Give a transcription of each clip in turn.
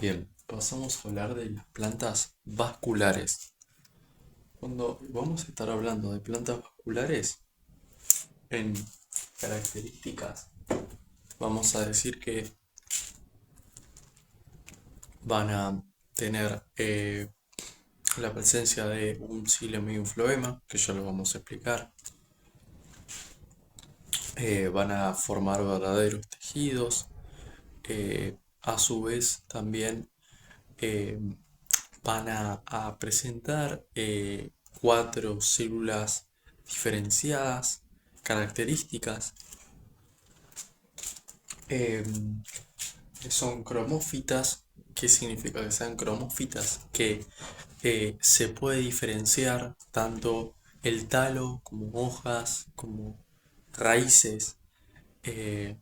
Bien, pasamos a hablar de las plantas vasculares. Cuando vamos a estar hablando de plantas vasculares, en características, vamos a decir que van a tener la presencia de un xilema y un floema, que ya lo vamos a explicar. Van a formar verdaderos tejidos. A su vez, también eh, van a presentar cuatro células diferenciadas, características, eh, que son cromófitas. ¿Qué significa que sean cromófitas? Que se puede diferenciar tanto el talo como hojas, como raíces, eh,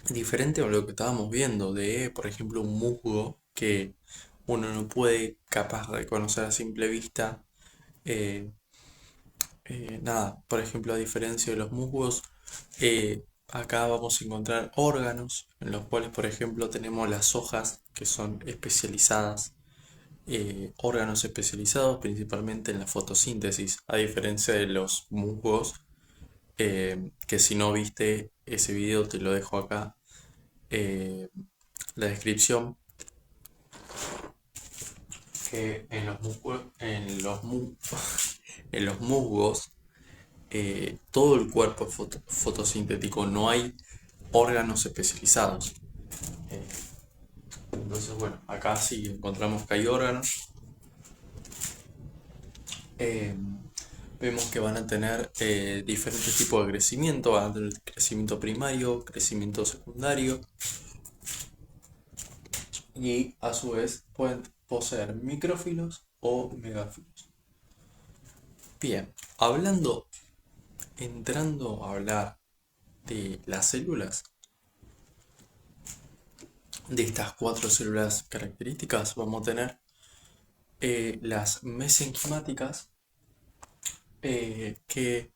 diferente a lo que estábamos viendo de, por ejemplo, un musgo que uno no puede capaz de reconocer a simple vista. eh, Nada, por ejemplo, a diferencia de los musgos, acá vamos a encontrar órganos en los cuales, por ejemplo, tenemos las hojas que son especializadas, órganos especializados principalmente en la fotosíntesis, a diferencia de los musgos, que si no viste ese video te lo dejo acá, eh, la descripción, que en los musgos, en los musgos todo el cuerpo es fotosintético, no hay órganos especializados. Eh, entonces, bueno, acá sí encontramos que hay órganos. Eh, Vemos que van a tener diferentes tipos de crecimiento, van a tener crecimiento primario, crecimiento secundario y a su vez pueden poseer micrófilos o megáfilos. Bien, entrando a hablar de las células, de estas cuatro células características, vamos a tener las mesenquimáticas, que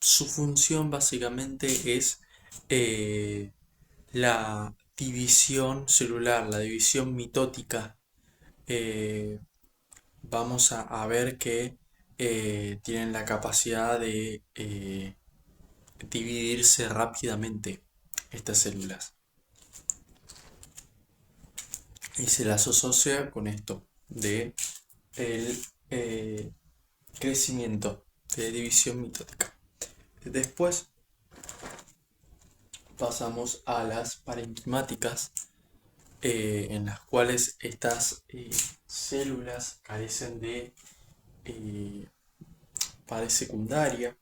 su función básicamente es la división celular, la división mitótica. Eh, Vamos a ver que tienen la capacidad de dividirse rápidamente estas células. Y se las asocia con esto de el eh, crecimiento de división mitótica. Después pasamos a las parenquimáticas, en las cuales estas células carecen de eh, pared secundaria,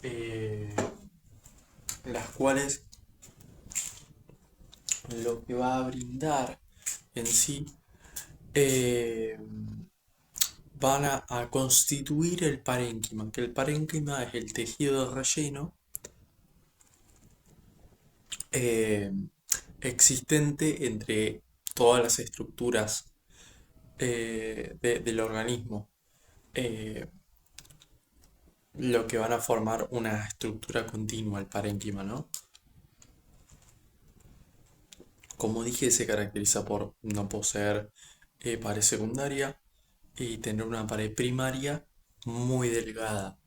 eh, las cuales lo que va a brindar en sí, eh, van a constituir el parénquima, que el parénquima es el tejido de relleno eh, existente entre todas las estructuras del organismo, eh, lo que van a formar una estructura continua, el parénquima, ¿no? Como dije, se caracteriza por no poseer pared secundaria y tener una pared primaria muy delgada.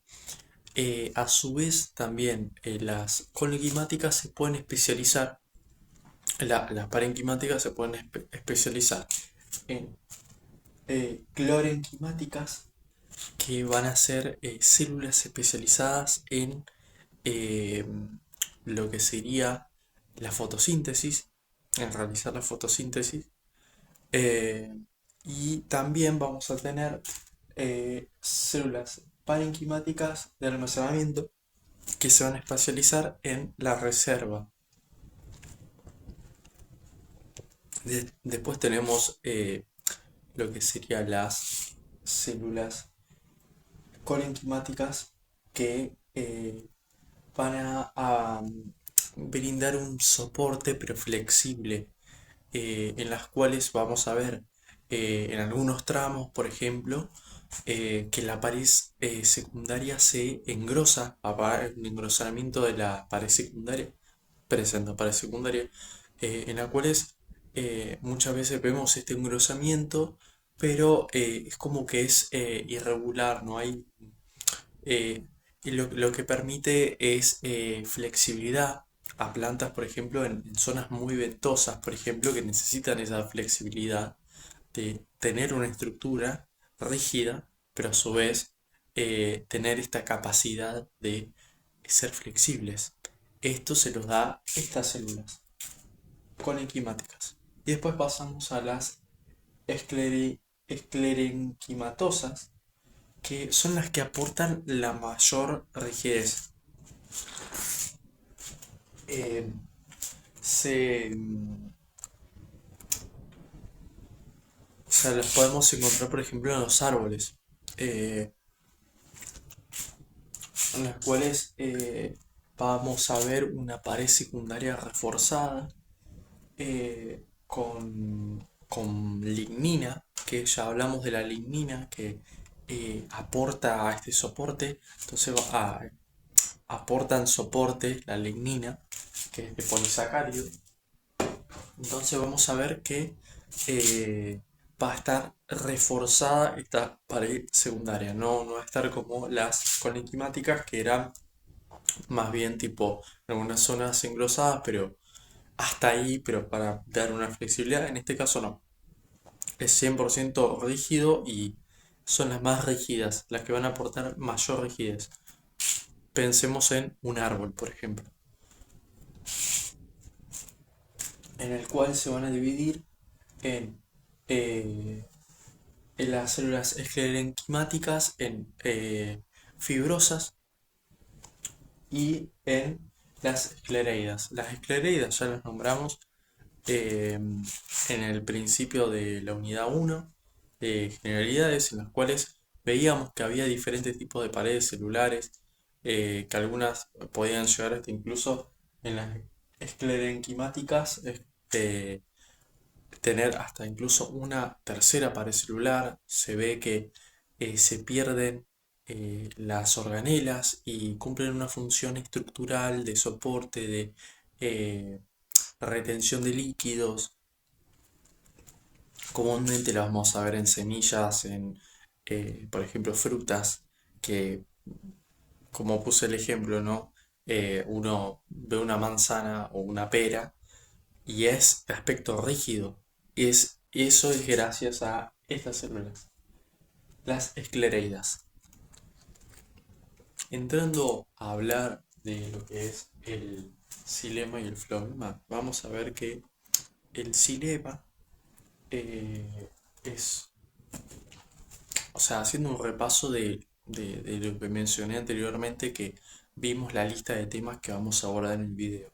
A su vez, también las colenquimáticas se pueden especializar, las parenquimáticas se pueden especializar en clorenquimáticas, que van a ser células especializadas en eh, lo que sería la fotosíntesis, en realizar la fotosíntesis. Eh, y también vamos a tener células parenquimáticas de almacenamiento que se van a especializar en la reserva. Después tenemos lo que serían las células colenquimáticas que van a brindar un soporte pero flexible, en las cuales vamos a ver en algunos tramos, por ejemplo, que la pared secundaria se engrosa, un engrosamiento de la pared secundaria, presenta pared secundaria, en las cuales muchas veces vemos este engrosamiento, pero es como que es irregular, no hay y lo que permite es flexibilidad a plantas, por ejemplo, en zonas muy ventosas, por ejemplo, que necesitan esa flexibilidad de tener una estructura rígida, pero a su vez tener esta capacidad de ser flexibles. Esto se los da estas células conenquimáticas. Y después pasamos a las esclerenquimatosas, que son las que aportan la mayor rigidez. Eh, se, o sea, las podemos encontrar, por ejemplo, en los árboles, eh, en las cuales vamos a ver una pared secundaria reforzada con lignina, que ya hablamos de la lignina que aporta a este soporte, entonces aportan soporte la lignina, que es de polisacárido. Entonces vamos a ver que va a estar reforzada esta pared secundaria, no va a estar como las conenquimáticas que eran más bien tipo en algunas zonas engrosadas, pero hasta ahí, pero para dar una flexibilidad. En este caso no, es 100% rígido y son las más rígidas, las que van a aportar mayor rigidez. Pensemos en un árbol, por ejemplo, en el cual se van a dividir en eh, las células esclerenquimáticas, en fibrosas y en las esclereidas. Las esclereidas ya las nombramos en el principio de la unidad uno de generalidades, en las cuales veíamos que había diferentes tipos de paredes celulares, que algunas podían llegar hasta incluso en las esclerenquimáticas tener hasta incluso una tercera pared celular. Se ve que se pierden las organelas y cumplen una función estructural de soporte, de eh, retención de líquidos. Comúnmente la vamos a ver en semillas, en, por ejemplo, frutas, que como puse el ejemplo, ¿no? Uno ve una manzana o una pera y es de aspecto rígido. Eso es gracias a estas células, las esclereidas. Entrando a hablar de lo que es el xilema y el floema, vamos a ver que el xilema es, o sea, haciendo un repaso de lo que mencioné anteriormente, que vimos la lista de temas que vamos a abordar en el video.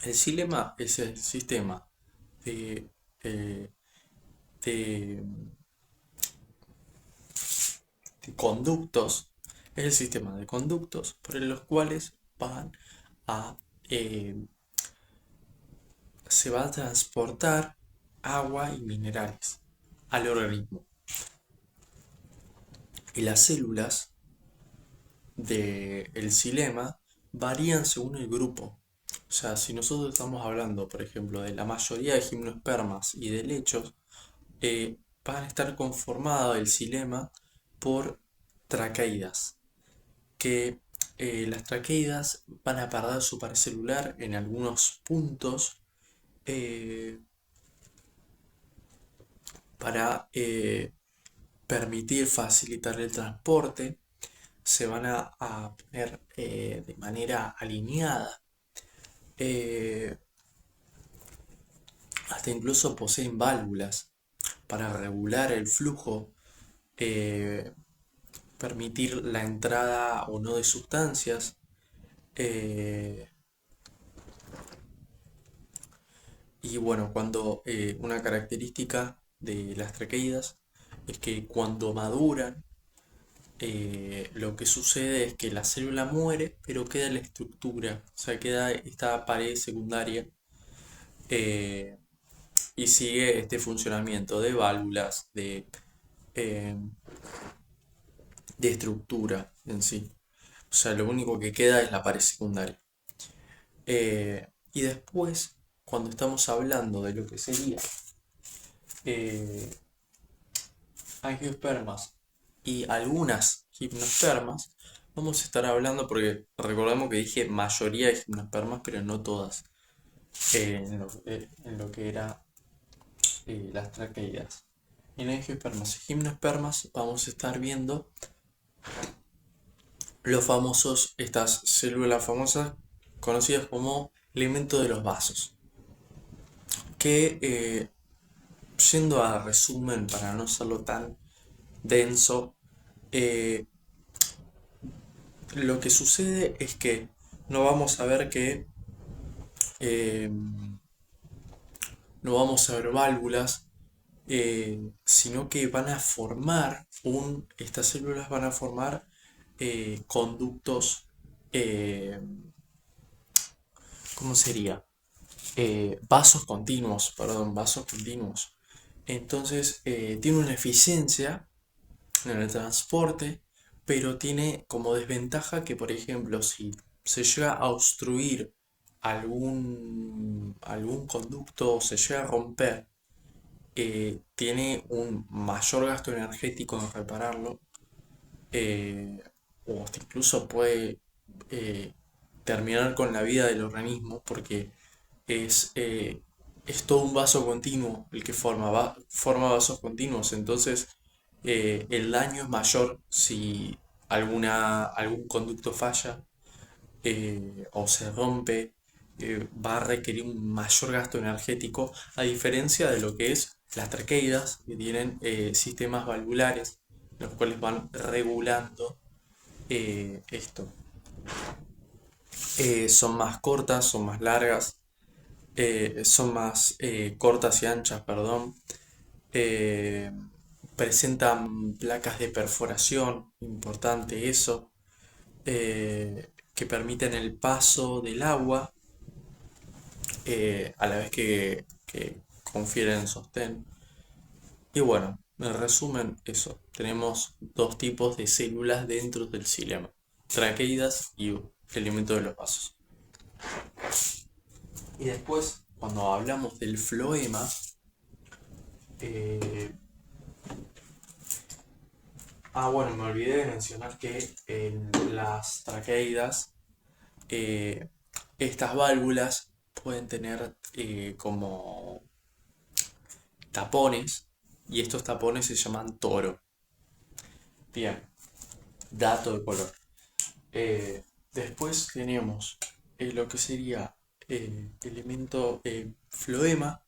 El xilema es el sistema de, eh, de de conductos, es el sistema de conductos por los cuales van a, eh, se va a transportar agua y minerales al organismo. Y las células del xilema varían según el grupo. O sea, si nosotros estamos hablando, por ejemplo, de la mayoría de gimnospermas y de lechos, van a estar conformados el xilema por traqueidas, que las traqueidas van a perder su pared celular en algunos puntos eh, para permitir facilitar el transporte. Se van a poner de manera alineada. eh, Hasta incluso poseen válvulas para regular el flujo, eh, permitir la entrada o no de sustancias. eh, Y bueno, cuando una característica de las traqueidas es que cuando maduran, lo que sucede es que la célula muere, pero queda la estructura, o sea, queda esta pared secundaria eh, y sigue este funcionamiento de válvulas, eh, de estructura en sí. O sea, lo único que queda es la pared secundaria. Y después, cuando estamos hablando de lo que sería eh, angiospermas y algunas gimnospermas, vamos a estar hablando, porque recordemos que dije mayoría de gimnospermas, pero no todas, en lo que era las traqueidas. En angiospermas y gimnospermas vamos a estar viendo estas células famosas conocidas como elementos de los vasos, que yendo a resumen para no hacerlo tan denso, eh, lo que sucede es que no vamos a ver que eh, no vamos a ver válvulas, sino que estas células van a formar conductos, eh, ¿cómo sería? Vasos continuos, perdón, vasos continuos. Entonces, tiene una eficiencia en el transporte, pero tiene como desventaja que, por ejemplo, si se llega a obstruir algún conducto o se llega a romper, tiene un mayor gasto energético en repararlo, eh, o hasta incluso puede eh, terminar con la vida del organismo, porque es, eh, es todo un vaso continuo el que forma vasos continuos. Entonces el daño es mayor si algún conducto falla, o se rompe. Va a requerir un mayor gasto energético, a diferencia de lo que es las traqueidas, que tienen sistemas valvulares, los cuales van regulando esto. Son más cortas, son más largas, son más cortas y anchas, perdón. Eh, Presentan placas de perforación, importante eso, que permiten el paso del agua, a la vez que confieren sostén. Y bueno, en resumen, eso. Tenemos dos tipos de células dentro del xilema: traqueidas y elementos de los vasos. Y después, cuando hablamos del floema, eh, bueno, me olvidé de mencionar que en las traqueidas, eh, estas válvulas pueden tener como tapones, y estos tapones se llaman toro. Bien, dato de color. Después tenemos lo que sería elemento floema,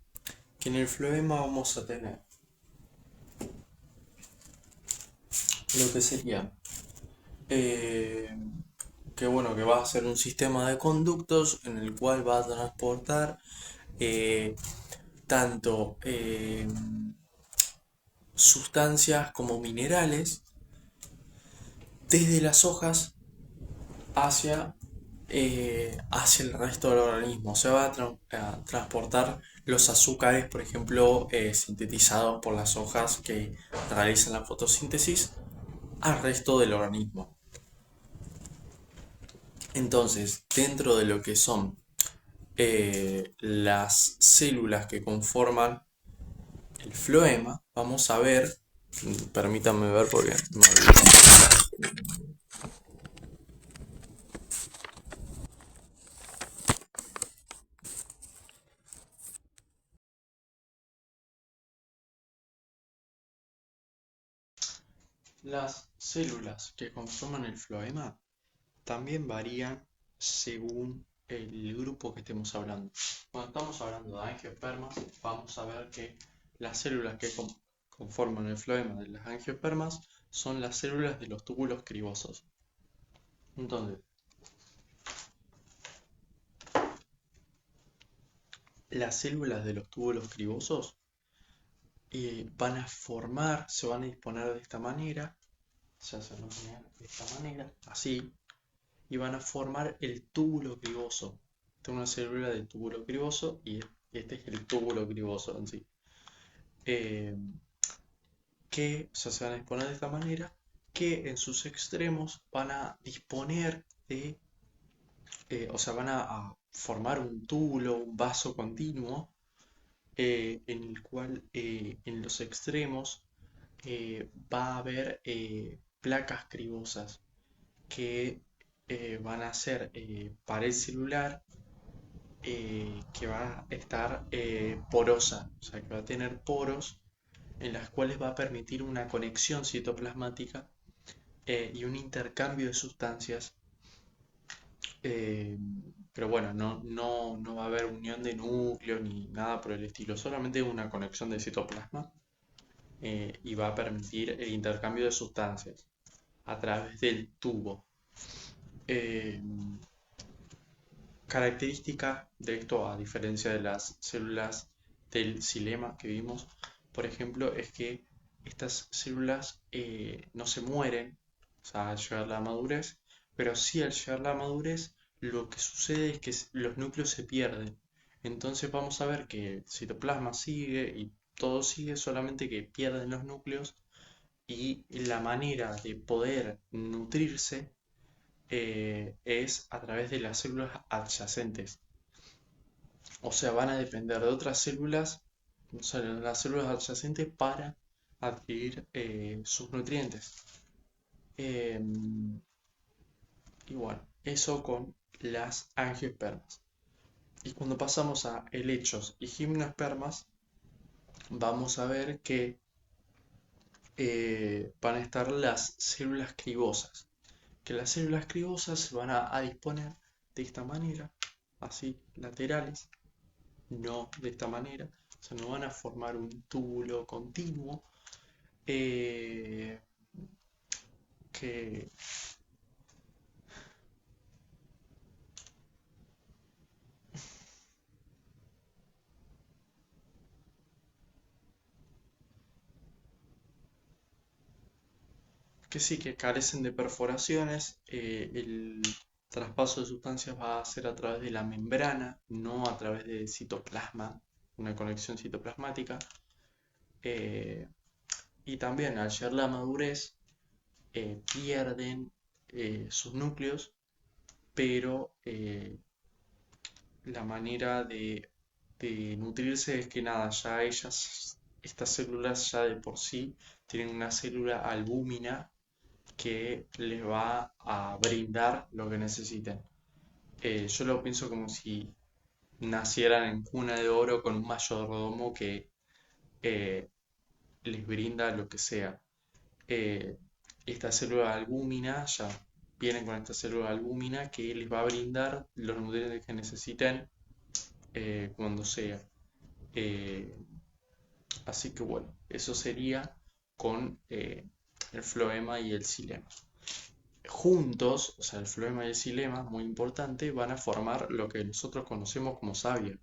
que en el floema vamos a tener lo que sería eh, que bueno, que va a ser un sistema de conductos en el cual va a transportar eh, tanto sustancias como minerales desde las hojas hacia, hacia el resto del organismo. Se va a transportar los azúcares, por ejemplo, sintetizados por las hojas que realizan la fotosíntesis, al resto del organismo. Entonces, dentro de lo que son las células que conforman el floema, vamos a ver, permítanme ver porque me olvidé. Las células que conforman el floema también varían según el grupo que estemos hablando. Cuando estamos hablando de angiospermas, vamos a ver que las células que conforman el floema de las angiospermas son las células de los túbulos cribosos. Entonces, las células de los túbulos cribosos van a formar, se van a disponer de esta manera, se hacen de esta manera, así, y van a formar el túbulo criboso. Tengo una célula de túbulo criboso y este es el túbulo criboso en sí. Que o sea, se van a disponer de esta manera, que en sus extremos van a disponer de, o sea, van a formar un túbulo, un vaso continuo, en el cual en los extremos va a haber placas cribosas que van a ser pared celular que va a estar porosa, o sea que va a tener poros en las cuales va a permitir una conexión citoplasmática y un intercambio de sustancias. eh, pero bueno, no va a haber unión de núcleo ni nada por el estilo, solamente una conexión de citoplasma y va a permitir el intercambio de sustancias a través del tubo. Eh, Característica de esto, a diferencia de las células del xilema que vimos, por ejemplo, es que estas células no se mueren, o sea, al llegar a la madurez, pero sí al llegar a la madurez lo que sucede es que los núcleos se pierden. Entonces vamos a ver que el citoplasma sigue y todo sigue, solamente que pierden los núcleos y la manera de poder nutrirse es a través de las células adyacentes. O sea, van a depender de otras células, o sea, las células adyacentes para adquirir sus nutrientes. Eh, y bueno, eso con las angiospermas. Y cuando pasamos a helechos y gimnospermas, vamos a ver que van a estar las células cribosas. Que las células cribosas se van a disponer de esta manera, así, laterales, no de esta manera, o sea, no van a formar un túbulo continuo eh, que, que sí, que carecen de perforaciones. El traspaso de sustancias va a ser a través de la membrana, no a través del citoplasma, una conexión citoplasmática. eh, y también al llegar la madurez pierden sus núcleos, pero la manera de nutrirse es que nada, ya ellas, estas células ya de por sí tienen una célula albúmina que les va a brindar lo que necesiten. Yo lo pienso como si nacieran en cuna de oro con un mayordomo que eh, les brinda lo que sea. Eh, Esta célula albúmina ya vienen con esta célula albúmina que les va a brindar los nutrientes que necesiten cuando sea. Eh, Así que bueno, eso sería con el floema y el xilema. Juntos, o sea, el floema y el xilema, muy importante, van a formar lo que nosotros conocemos como savia.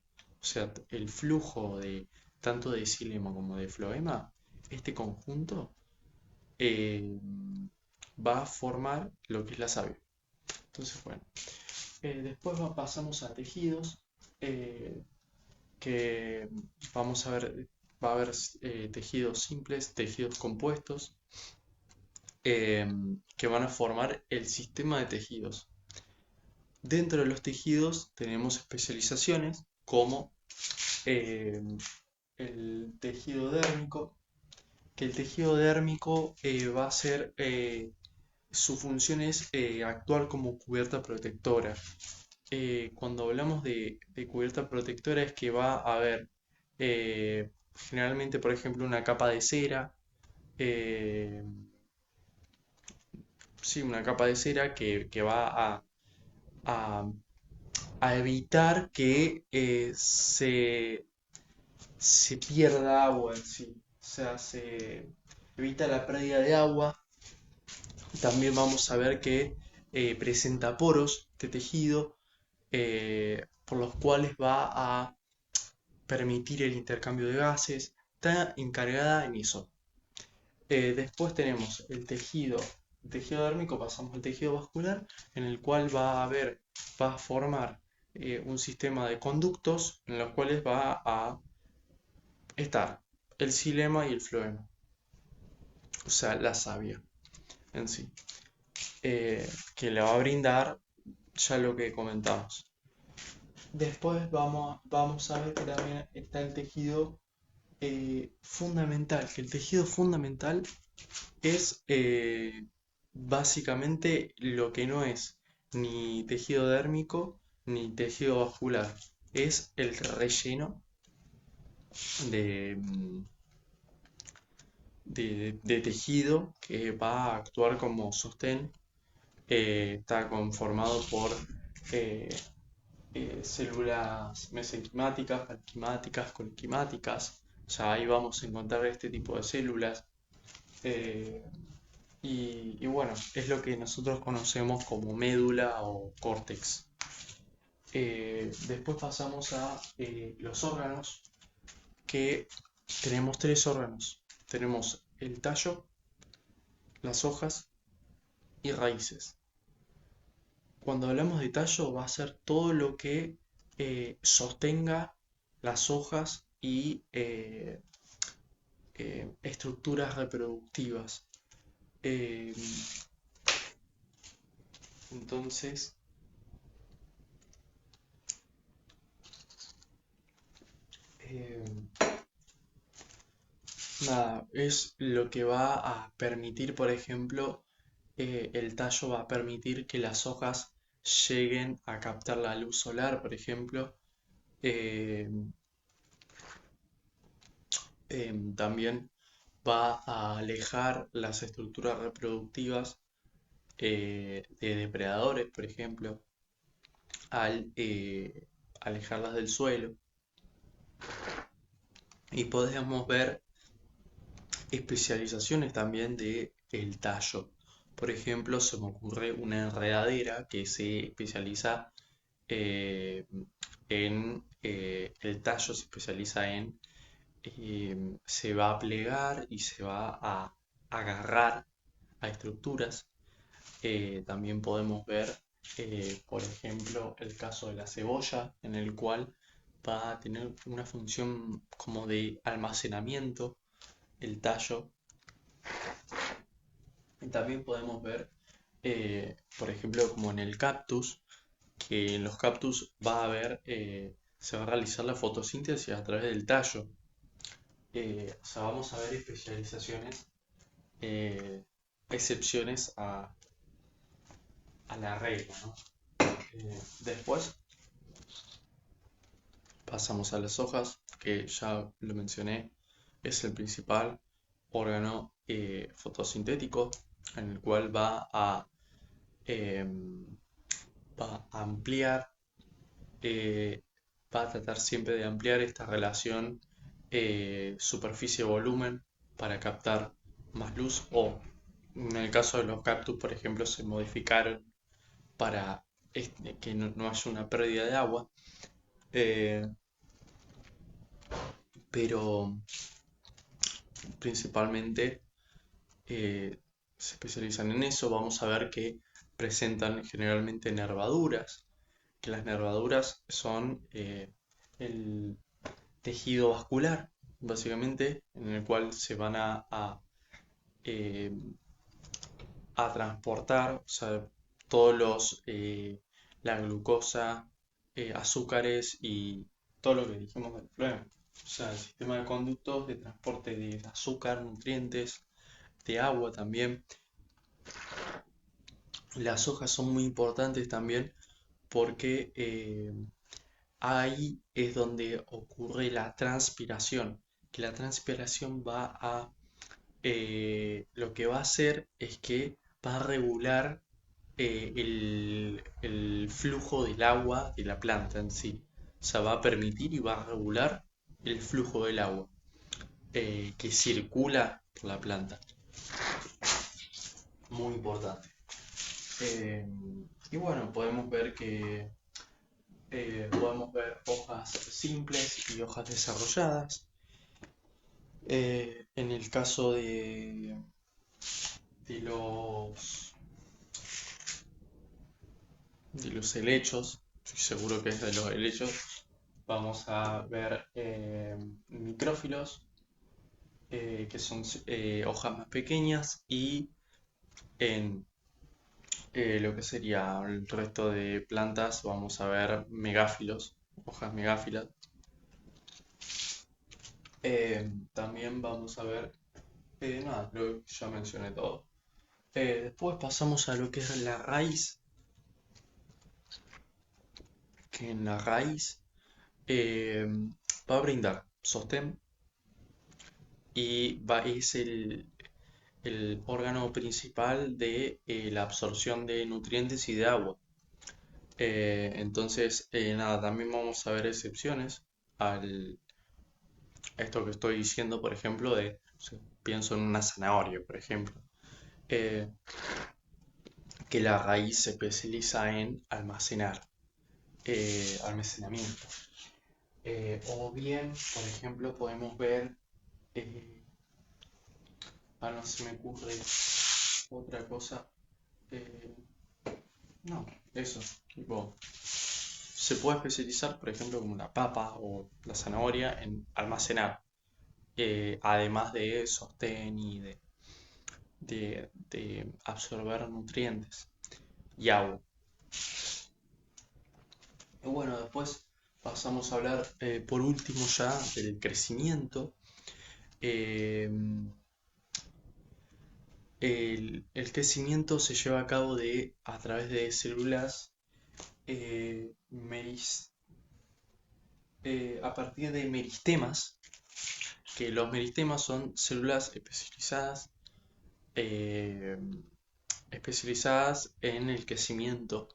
O sea, el flujo de tanto de xilema como de floema, este conjunto eh, va a formar lo que es la savia. Entonces, bueno, después pasamos a tejidos, eh, que vamos a ver, va a haber tejidos simples, tejidos compuestos, eh, que van a formar el sistema de tejidos. Dentro de los tejidos tenemos especializaciones como eh, el tejido dérmico, que el tejido dérmico va a ser, su función es actuar como cubierta protectora. Cuando hablamos de cubierta protectora es que va a haber generalmente, por ejemplo, una capa de cera, eh, sí, una capa de cera que va a- a evitar que se pierda agua en sí. O sea, se evita la pérdida de agua. También vamos a ver que presenta poros de tejido por los cuales va a permitir el intercambio de gases. Está encargada en eso. Después tenemos el tejido dérmico, pasamos al tejido vascular, en el cual va a formar un sistema de conductos en los cuales va a estar el xilema y el floema, o sea, la savia en sí, que le va a brindar ya lo que comentamos. Después vamos a ver que también está el tejido fundamental, que el tejido fundamental es básicamente lo que no es ni tejido dérmico ni tejido vascular. Es el relleno de, de tejido que va a actuar como sostén. Está conformado por eh, células mesenquimáticas, parenquimáticas, conquimáticas. O sea, ahí vamos a encontrar este tipo de células. Eh, y bueno, es lo que nosotros conocemos como médula o córtex. Después pasamos a los órganos, que tenemos tres órganos. Tenemos el tallo, las hojas y raíces. Cuando hablamos de tallo va a ser todo lo que sostenga las hojas y estructuras reproductivas. Eh, entonces, eh, nada, es lo que va a permitir, por ejemplo, el tallo va a permitir que las hojas lleguen a captar la luz solar, por ejemplo. Eh, También va a alejar las estructuras reproductivas de depredadores, por ejemplo, al alejarlas del suelo. Y podemos ver especializaciones también de el tallo. Por ejemplo, se me ocurre una enredadera que se especializa eh, en el tallo, se especializa en se va a plegar y se va a agarrar a estructuras. También podemos ver, por ejemplo, el caso de la cebolla, en el cual va a tener una función como de almacenamiento el tallo. Y también podemos ver, por ejemplo, como en el cactus, que en los cactus va a haber, se va a realizar la fotosíntesis a través del tallo. O sea, vamos a ver especializaciones, eh, excepciones a la regla, ¿no? Después pasamos a las hojas, que ya lo mencioné, es el principal órgano fotosintético en el cual em, va a ampliar, eh, va a tratar siempre de ampliar esta relación superficie-volumen para captar más luz o en el caso de los cactus, por ejemplo, se modificaron para que no haya una pérdida de agua. Eh, pero principalmente se especializan en eso. Vamos a ver que presentan generalmente nervaduras, que las nervaduras son el tejido vascular, básicamente, en el cual se van eh, a transportar, o sea, todos la glucosa, azúcares y todo lo que dijimos del flema. O sea, el sistema de conductos de transporte de azúcar, nutrientes, de agua también. Las hojas son muy importantes también porque ahí es donde ocurre la transpiración, que la transpiración va a, lo que va a hacer es que va a regular el flujo del agua de la planta en sí. O sea, va a permitir y va a regular el flujo del agua que circula por la planta. Muy importante. Eh, y bueno, podemos ver hojas simples y hojas desarrolladas. En el caso de los helechos, estoy seguro que es de los helechos, vamos a ver micrófilos, que son hojas más pequeñas, y en Lo que sería el resto de plantas, vamos a ver megáfilos, hojas megáfilas. También vamos a ver, nada, creo que ya mencioné todo. Después pasamos a lo que es la raíz, que en la raíz eh, va a brindar sostén y es el órgano principal de la absorción de nutrientes y de agua. Entonces, nada, también vamos a ver excepciones al, a esto que estoy diciendo, por ejemplo, o sea, pienso en una zanahoria, por ejemplo, eh, que la raíz se especializa en almacenar, almacenamiento. O bien, por ejemplo, podemos ver, eh, no se me ocurre otra cosa, eh, no, eso, tipo, se puede especializar, por ejemplo, como la papa o la zanahoria en almacenar, además de sostén y de absorber nutrientes y agua. Y bueno, después pasamos a hablar por último ya del crecimiento. Eh, el crecimiento se lleva a cabo a través de células eh, meris- a partir de meristemas, que los meristemas son células eh, especializadas en el crecimiento,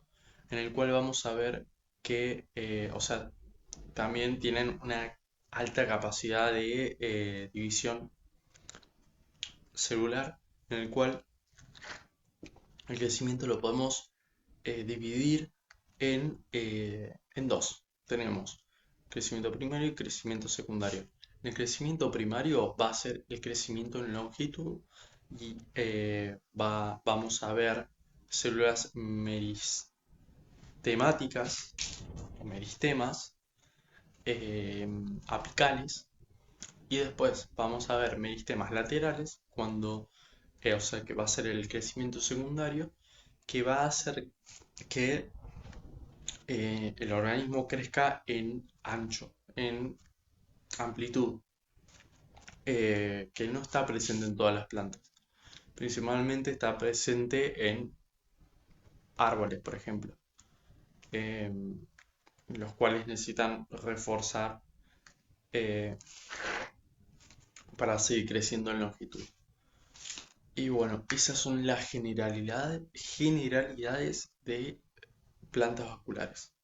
en el cual vamos a ver que, o sea, también tienen una alta capacidad de división celular, en el cual el crecimiento lo podemos dividir en dos. Tenemos crecimiento primario y crecimiento secundario. El crecimiento primario va a ser el crecimiento en longitud y vamos a ver células meristemáticas o meristemas apicales, y después vamos a ver meristemas laterales o sea que va a ser el crecimiento secundario, que va a hacer que el organismo crezca en ancho, en amplitud, que no está presente en todas las plantas. Principalmente está presente en árboles, por ejemplo, eh, los cuales necesitan reforzar eh, para seguir creciendo en longitud. Y bueno, esas son las generalidades de plantas vasculares.